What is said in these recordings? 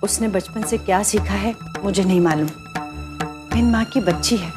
उसने बचपन से क्या सीखा है मुझे नहीं मालूम। इन माँ की बच्ची है,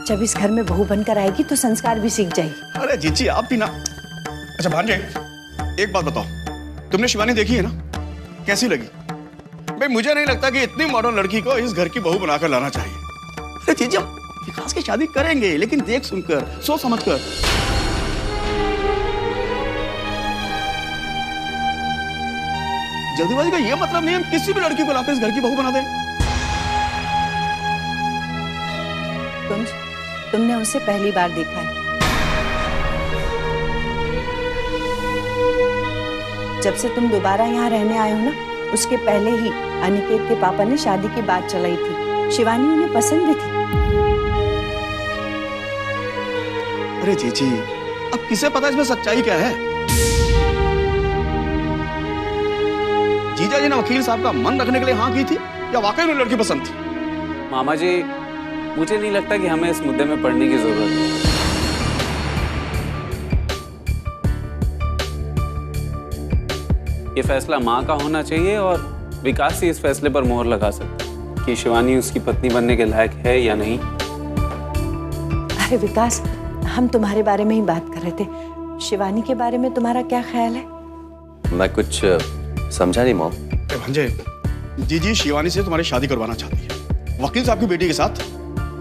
जब इस घर में बहू बनकर आएगी तो संस्कार भी सीख जाएगी। अरे जीजी आप भी ना। अच्छा भांजे, एक बात बताओ, तुमने शिवानी देखी है ना, कैसी लगी? भाई मुझे नहीं लगता कि इतनी मॉडर्न लड़की को इस घर की बहू बनाकर लाना चाहिए। अरे जीजी हम विकास की शादी करेंगे, लेकिन देख सुनकर, सोच समझकर। जल्दीबाजी का ये मतलब नहीं हम किसी भी लड़की को लाकर इस घर की बहू बना दें। तुमने उसे पहली बार देखा है। जब से तुम दोबारा यहाँ रहने आए हो ना, उसके पहले ही अनिकेत के पापा ने शादी की बात चलाई थी। शिवानी उन्हें पसंद भी थी। अरे जीजी अब किसे पता इसमें सच्चाई क्या है? जीजा जी ने वकील साहब का मन रखने के लिए हाँ की थी या वाकई में लड़की पसंद थी? मामा जी, मुझे नहीं लगता कि हमें इस मुद्दे में पढ़ने की जरूरत है। ये फैसला माँ का होना चाहिए और विकास ही इस फैसले पर मोहर लगा सकता है कि शिवानी उसकी पत्नी बनने के लायक है या नहीं। अरे विकास, हम तुम्हारे बारे में ही बात कर रहे थे। शिवानी के बारे में तुम्हारा क्या ख्याल है? मैं कुछ समझा नहीं मॉम। भांजे, जीजी शिवानी से तुम्हारी शादी करवाना चाहती है वकील साहब की बेटी के साथ,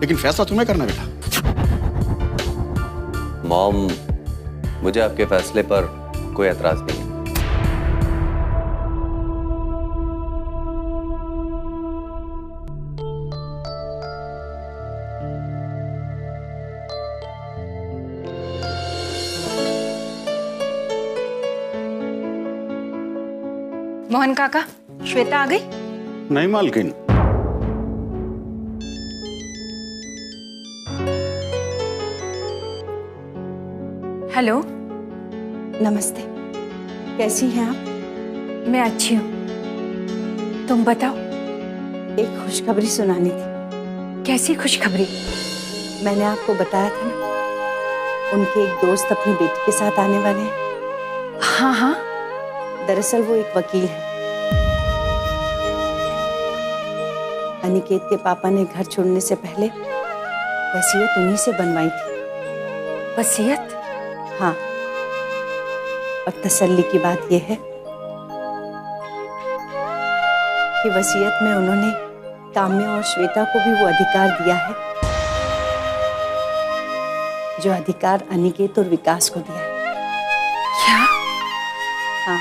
लेकिन फैसला तुम्हें करना बेटा। मॉम, मुझे आपके फैसले पर कोई एतराज नहीं है। मोहन काका, श्वेता आ गई? नहीं मालकिन। हेलो। नमस्ते, कैसी हैं आप? मैं अच्छी हूँ, तुम बताओ। एक खुशखबरी सुनानी थी। कैसी खुशखबरी? मैंने आपको बताया था ना, उनके एक दोस्त अपनी बेटी के साथ आने वाले हैं। हाँ हाँ। दरअसल वो एक वकील है। अनिकेत के पापा ने घर छोड़ने से पहले वसीयत उन्हीं से बनवाई थी। वसीयत? हाँ, और तसल्ली की बात यह है कि वसीयत में उन्होंने काम्या और श्वेता को भी वो अधिकार दिया है जो अधिकार अनिकेत और विकास को दिया है। क्या? हाँ,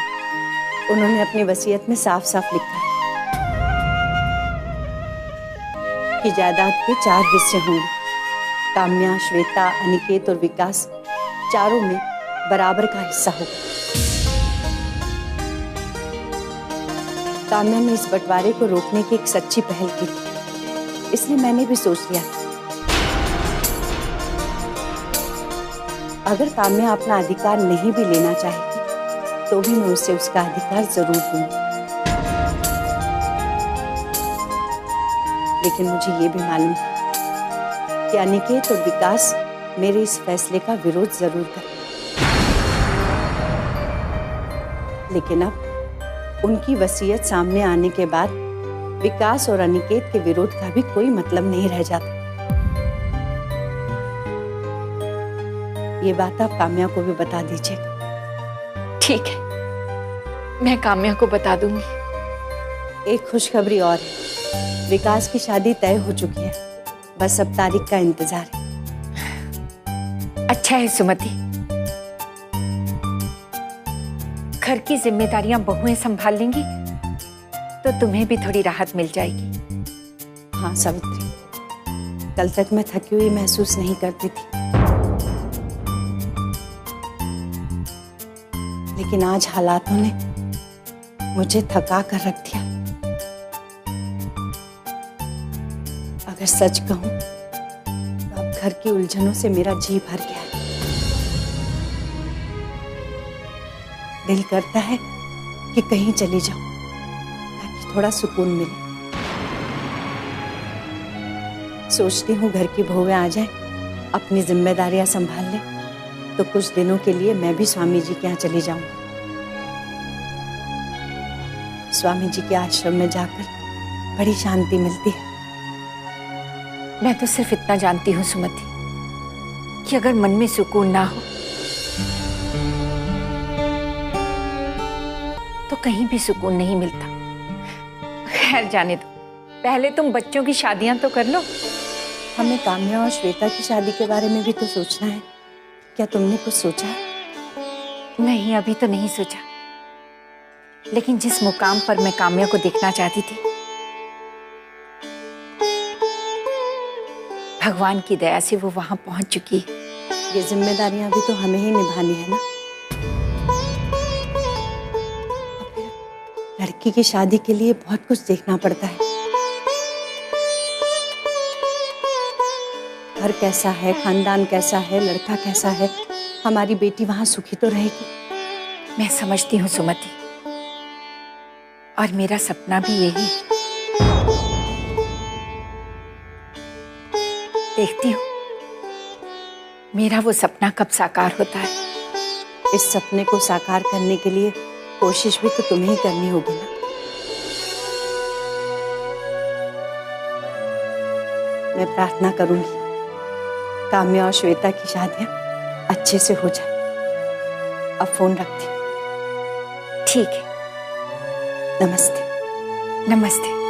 उन्होंने अपनी वसीयत में साफ साफ लिखा है कि जायदाद के 4 हिस्से होंगे। काम्या, श्वेता, अनिकेत और विकास चारों में बराबर का हिस्सा होगा। काम्या ने इस बंटवारे को रोकने की एक सच्ची पहल की थी, इसलिए मैंने भी सोच लिया अगर काम्या अपना अधिकार नहीं भी लेना चाहेगी तो भी मैं उसे उसका अधिकार जरूर दूंगी। लेकिन मुझे ये भी मालूम है कि अनिकेत और विकास मेरे इस फैसले का विरोध जरूर करें। लेकिन अब उनकी वसीयत सामने आने के बाद विकास और अनिकेत के विरोध का भी कोई मतलब नहीं रह जाता। ये बात आप काम्या को भी बता दीजिएगा। ठीक है, मैं काम्या को बता दूंगी। एक खुशखबरी और है, विकास की शादी तय हो चुकी है, बस अब तारीख का इंतजार है। अच्छा है सुमति, घर की जिम्मेदारियां बहुएं संभाल लेंगी तो तुम्हें भी थोड़ी राहत मिल जाएगी। हाँ सावित्री, कल तक मैं थकी हुई महसूस नहीं करती थी, लेकिन आज हालातों ने मुझे थका कर रख दिया। अगर सच कहूं तो अब घर की उलझनों से मेरा जी भर गया है। दिल करता है कि कहीं चली जाऊं ताकि थोड़ा सुकून मिले। सोचती हूँ घर की बहुएं आ जाएं, अपनी जिम्मेदारियां संभाल लें, तो कुछ दिनों के लिए मैं भी स्वामी जी के यहाँ चली जाऊं। स्वामी जी के आश्रम में जाकर बड़ी शांति मिलती है। मैं तो सिर्फ इतना जानती हूँ सुमति कि अगर मन में सुकून ना हो तो कहीं भी सुकून नहीं मिलता। खैर जाने दो, पहले तुम बच्चों की शादियां तो कर लो। हमें काम्या और श्वेता की शादी के बारे में भी तो सोचना है। क्या तुमने कुछ सोचा है? नहीं, अभी तो नहीं सोचा, लेकिन जिस मुकाम पर मैं काम्या को देखना चाहती थी, भगवान की दया से वो वहां पहुंच चुकी है। ये जिम्मेदारियां भी तो हमें ही निभानी है ना। और फिर लड़की की शादी के लिए बहुत कुछ देखना पड़ता है। घर कैसा है, खानदान कैसा है, लड़का कैसा है, हमारी बेटी वहां सुखी तो रहेगी। मैं समझती हूँ सुमति, और मेरा सपना भी यही है। देखती हूँ मेरा वो सपना कब साकार होता है। इस सपने को साकार करने के लिए कोशिश भी तो तुम्हें ही करनी होगी ना। मैं प्रार्थना करूंगी काम्या और श्वेता की शादियां अच्छे से हो जाए। अब फोन रखती हूँ। ठीक है, नमस्ते। नमस्ते।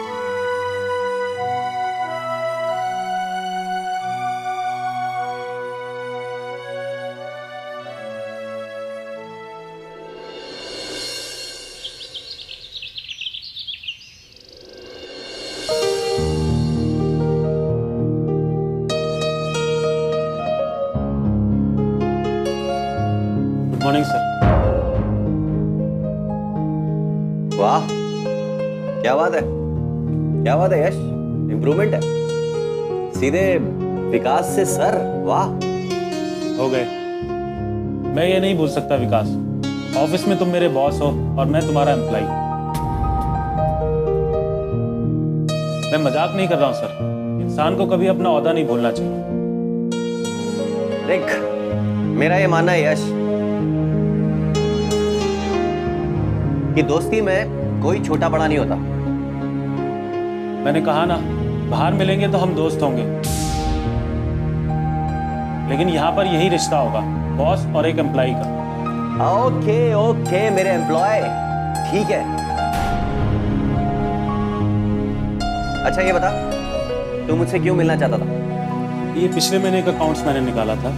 Good morning sir. वाह, क्या बात है, क्या बात है यश, इम्प्रूवमेंट है। सीधे विकास से सर, वाह। हो गए। मैं ये नहीं भूल सकता विकास, ऑफिस में तुम मेरे बॉस हो और मैं तुम्हारा एम्प्लॉय। मैं मजाक नहीं कर रहा हूं सर, इंसान को कभी अपना ओहदा नहीं भूलना चाहिए। देख, मेरा ये मानना है यश कि दोस्ती में कोई छोटा बड़ा नहीं होता। मैंने कहा ना, बाहर मिलेंगे तो हम दोस्त होंगे, लेकिन यहाँ पर यही रिश्ता होगा, बॉस और एक एम्प्लॉय का। ओके ओके मेरे एम्प्लॉय, ठीक है। अच्छा ये बता, तू मुझसे क्यों मिलना चाहता था? ये पिछले महीने का अकाउंट्स मैंने निकाला था,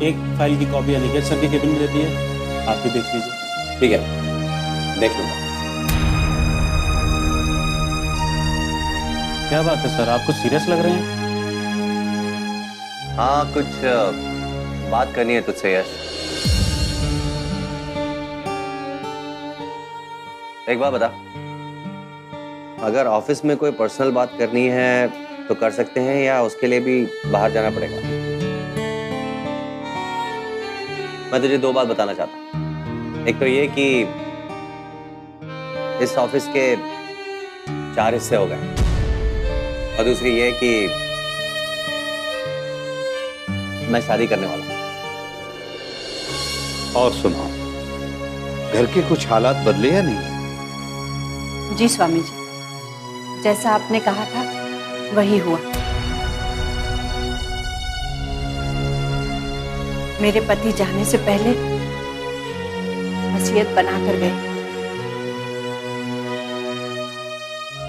एक फाइल की कॉपी अनिकेत सर के केबिन में देती है, आप भी देख लीजिए। ठीक है, देख लूंगा। क्या बात है सर, आप कुछ सीरियस लग रहे हैं? हाँ, कुछ बात करनी है तुझसे यश। एक बात बता, अगर ऑफिस में कोई पर्सनल बात करनी है तो कर सकते हैं या उसके लिए भी बाहर जाना पड़ेगा? मैं तुझे दो बात बताना चाहता हूं। एक तो ये कि इस ऑफिस के 4 हिस्से हो गए, और दूसरी ये कि मैं शादी करने वाला हूं। और सुनाओ, घर के कुछ हालात बदले या नहीं? जी स्वामी जी, जैसा आपने कहा था वही हुआ। मेरे पति जाने से पहले वसीयत बनाकर गए,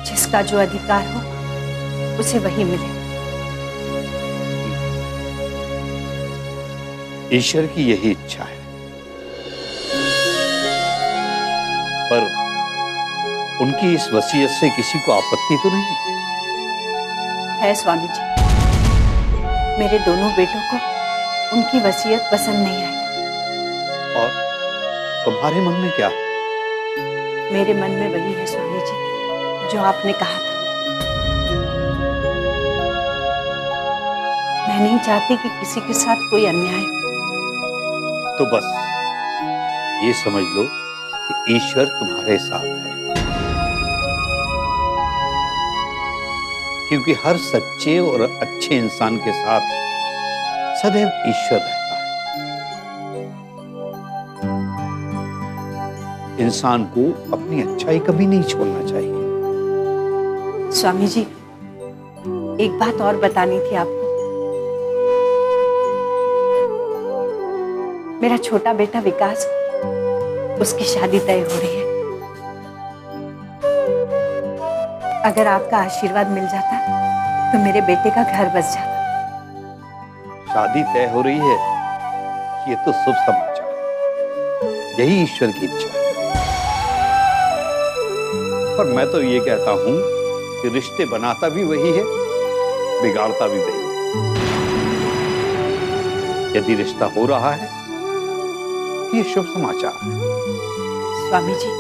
जिसका जो अधिकार हो उसे वही मिले। ईश्वर की यही इच्छा है, पर उनकी इस वसीयत से किसी को आपत्ति तो नहीं? है स्वामी जी, मेरे दोनों बेटों को उनकी वसीयत पसंद नहीं आई। और तुम्हारे मन में क्या? मेरे मन में वही है स्वामी जी जो आपने कहा था। मैं नहीं चाहती कि किसी के साथ कोई अन्याय हो। तो बस ये समझ लो कि ईश्वर तुम्हारे साथ है, क्योंकि हर सच्चे और अच्छे इंसान के साथ सदैव ईश्वर रहता है। इंसान को अपनी अच्छाई कभी नहीं छोड़ना चाहिए। स्वामी जी, एक बात और बतानी थी आपको। मेरा छोटा बेटा विकास, उसकी शादी तय हो रही है। अगर आपका आशीर्वाद मिल जाता तो मेरे बेटे का घर बस जाता। शादी तय हो रही है, ये तो शुभ समाचार है। यही ईश्वर की इच्छा है। और मैं तो ये कहता हूं कि रिश्ते बनाता भी वही है, बिगाड़ता भी वही है। यदि रिश्ता हो रहा है, ये शुभ समाचार है। स्वामी जी,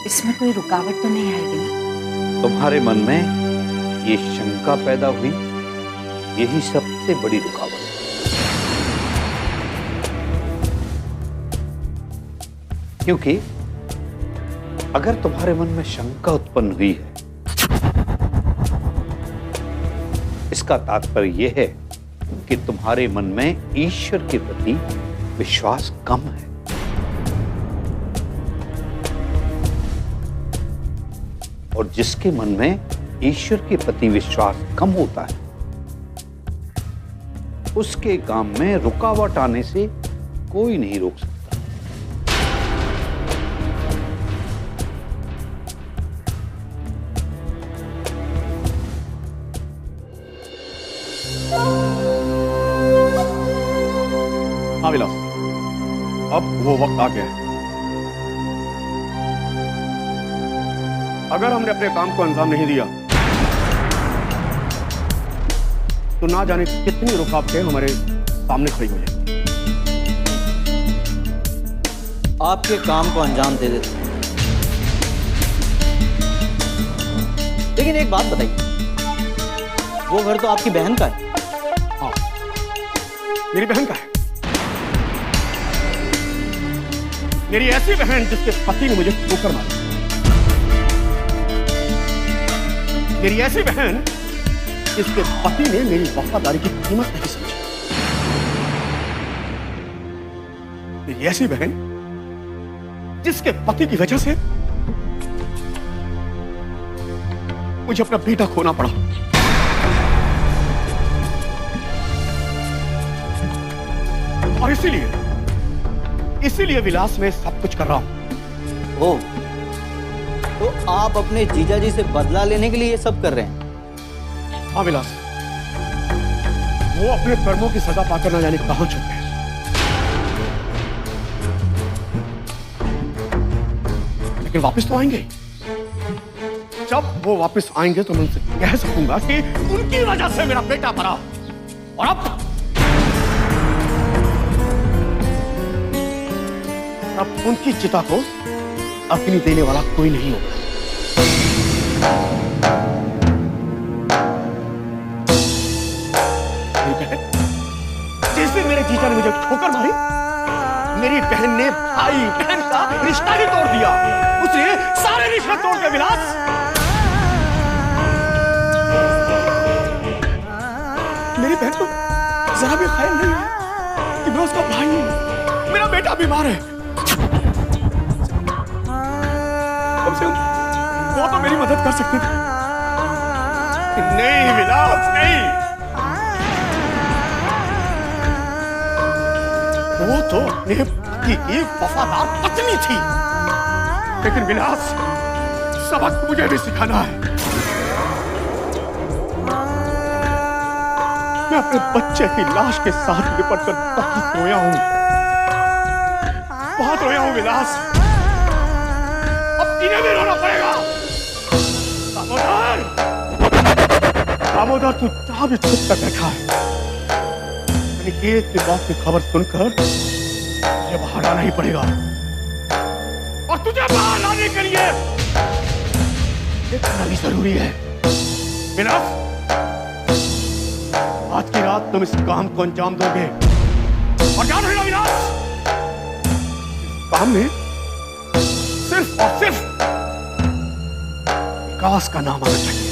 इसमें कोई रुकावट तो नहीं आएगी ना? तुम्हारे मन में ये शंका पैदा हुई, यही सबसे बड़ी रुकावट है। क्योंकि अगर तुम्हारे मन में शंका उत्पन्न हुई है, इसका तात्पर्य यह है कि तुम्हारे मन में ईश्वर के प्रति विश्वास कम है। और जिसके मन में ईश्वर के प्रति विश्वास कम होता है, उसके काम में रुकावट आने से कोई नहीं रोक सकता। हाँ विलास, अब वो वक्त आ गया है। अगर हमने अपने काम को अंजाम नहीं दिया तो ना जाने कितनी रुकावटें हमारे सामने खड़ी हो जाएंगी। आपके काम को अंजाम दे देते हैं। लेकिन एक बात बताइए, वो घर तो आपकी बहन का है। हाँ, मेरी बहन का है। मेरी ऐसी बहन जिसके पति ने मुझे ठोकर मारी। मेरी ऐसी बहन जिसके पति ने मेरी वफादारी की कीमत नहीं समझी। मेरी ऐसी बहन जिसके पति की वजह से मुझे अपना बेटा खोना पड़ा। और इसीलिए विलास में सब कुछ कर रहा हूं। ओह, तो आप अपने जीजा जी से बदला लेने के लिए ये सब कर रहे हैं? हाँ विलास, वो अपने कर्मों की सजा पाकर ना जाने कहां चुके हैं। लेकिन वापस तो आएंगे। जब वो वापस आएंगे तो मैं उनसे कह सकूंगा कि उनकी वजह से मेरा बेटा मरा। और अब उनकी चिता को अग्नि देने वाला कोई नहीं होगा। जिस दिन मेरे जीजा ने मुझे ठोकर मारी, मेरी बहन ने भाई बहन का रिश्ता ही तोड़ दिया। उसने सारे रिश्ते तोड़ दिए विलास। मेरी बहन को जरा भी ख्याल नहीं है कि मैं उसका भाई हूं। मेरा बेटा बीमार है। कम से कम वो तो मेरी मदद कर सकते थे। नहीं विलास, नहीं। वो तो अपने पति की वफादार पत्नी थी। लेकिन विलास, सबक मुझे भी सिखाना है। मैं अपने बच्चे की लाश के साथ लिपटकर बहुत रोया हूं। बहुत रोया हूं विलास। अब इन्हें भी रोना पड़ेगा। दामोदर, दामोदर, तू जहां भी चुप कर बैठा है, अनिकेत की मौत की खबर सुनकर मुझे बाहर आना ही पड़ेगा। और तुझे बाहर लाने के लिए देखना भी जरूरी है। विलास, आज की रात तुम इस काम को अंजाम दोगे। और जान रहे विलास, इस काम में सिर्फ और सिर्फ विकास का नाम आना चाहिए,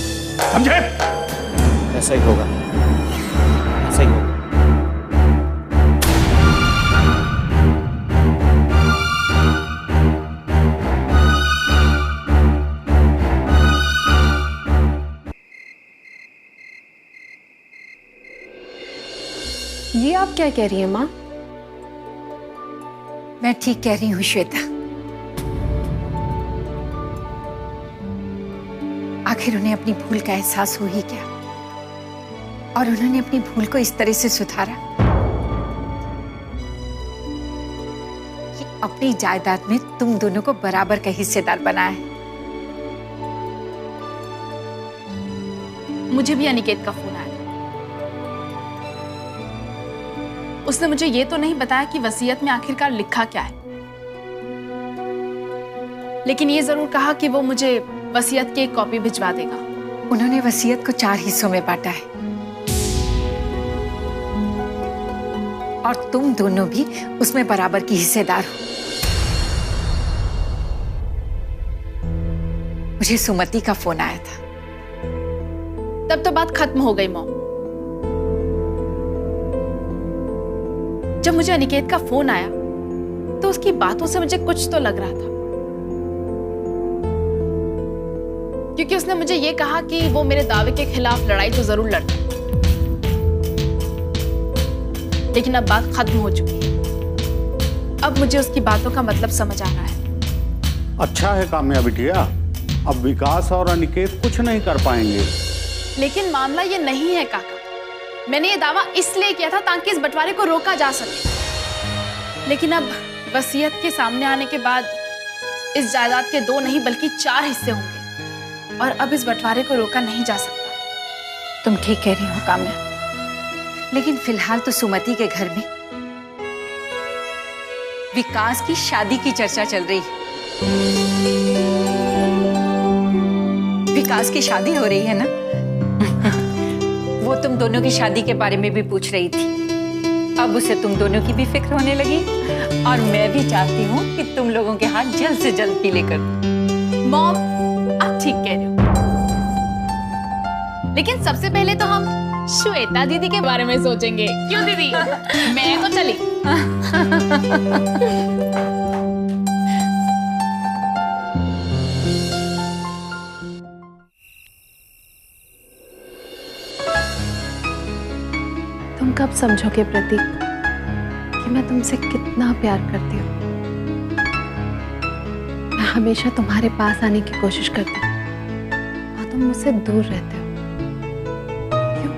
समझे? ऐसा ही होगा, ऐसा ही होगा। ये आप क्या कह रही हैं माँ? मैं ठीक कह रही हूँ श्वेता। आखिर उन्हें अपनी भूल का एहसास हो ही क्या, और उन्होंने अपनी भूल को इस तरह से सुधारा कि अपनी जायदाद में तुम दोनों को बराबर का हिस्सेदार बनाया है। मुझे भी अनिकेत का फोन आया था। उसने मुझे ये तो नहीं बताया कि वसीयत में आखिरकार लिखा क्या है, लेकिन ये जरूर कहा कि वो मुझे वसीयत की एक कॉपी भिजवा देगा। उन्होंने वसीयत को 4 हिस्सों में बांटा है और तुम दोनों भी उसमें बराबर की हिस्सेदार हो। मुझे सुमति का फोन आया था। तब तो बात खत्म हो गई मॉम। जब मुझे अनिकेत का फोन आया तो उसकी बातों से मुझे कुछ तो लग रहा था, क्योंकि उसने मुझे ये कहा कि वो मेरे दावे के खिलाफ लड़ाई तो जरूर लड़ता है, लेकिन अब बात खत्म हो चुकी है। अब मुझे उसकी बातों का मतलब समझ आ रहा है। अच्छा है काम्या बिटिया, अब विकास और अनिकेत कुछ नहीं कर पाएंगे। लेकिन मामला ये नहीं है काका। मैंने ये दावा इसलिए किया था ताकि इस बंटवारे को रोका जा सके, लेकिन अब वसीयत के सामने आने के बाद इस जायदाद के 2 नहीं बल्कि 4 हिस्से होंगे, और अब इस बंटवारे को रोका नहीं जा सकता। तुम ठीक कह रही हो काम्या, लेकिन फिलहाल तो सुमति के घर में विकास की शादी की चर्चा चल रही है। विकास की शादी हो रही है ना? वो तुम दोनों की शादी के बारे में भी पूछ रही थी। अब उसे तुम दोनों की भी फिक्र होने लगी, और मैं भी चाहती हूँ कि तुम लोगों के हाथ जल्द से जल्द पीले कर दूं। मॉम, आप ठीक कह रहे हो, लेकिन सबसे पहले तो हम श्वेता दीदी के बारे में सोचेंगे। क्यों दीदी? मैं तो चली। तुम कब समझोगे प्रतीक कि मैं तुमसे कितना प्यार करती हूँ? मैं हमेशा तुम्हारे पास आने की कोशिश करती हूँ और तुम मुझसे दूर रहते हो। क्यों?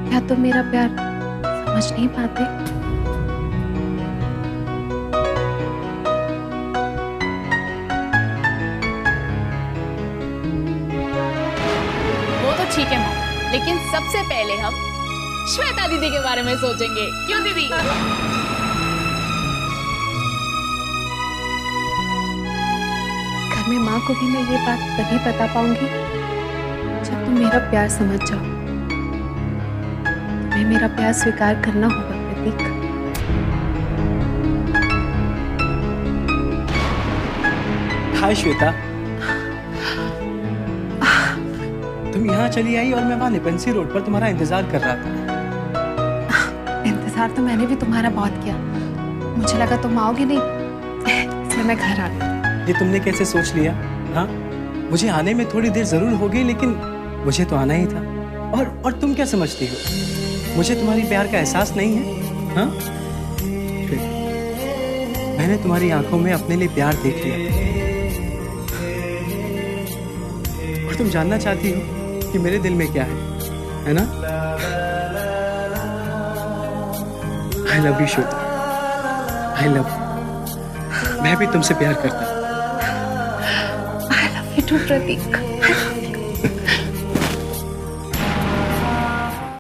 क्या तुम मेरा प्यार समझ नहीं पाते? वो तो ठीक है मॉम, लेकिन सबसे पहले हम श्वेता दीदी के बारे में सोचेंगे। क्यों दीदी? घर में माँ को भी मैं ये बात तभी बता पाऊंगी जब तुम मेरा प्यार समझ जाओ। तुम्हें मेरा प्यार स्वीकार करना होगा प्रतीक। हाय श्वेता, तुम यहाँ चली आई और मैं वहाँ लिपंसी रोड पर तुम्हारा इंतजार कर रहा था। इंतजार तो मैंने भी तुम्हारा बहुत किया। मुझे लगा तुम आओगे नहीं, इसलिए मैं घर आ गई। ये तुमने कैसे सोच लिया? हाँ, मुझे आने में थोड़ी देर जरूर होगी, लेकिन मुझे तो आना ही था। और तुम क्या समझती हो, मुझे तुम्हारी प्यार का एहसास नहीं है? हाँ, मैंने तुम्हारी आंखों में अपने लिए प्यार देख लिया, और तुम जानना चाहती हो कि मेरे दिल में क्या है ना? I love you Shweta, I love you। मैं भी तुमसे प्यार करता हूँ। I love you too Prateek.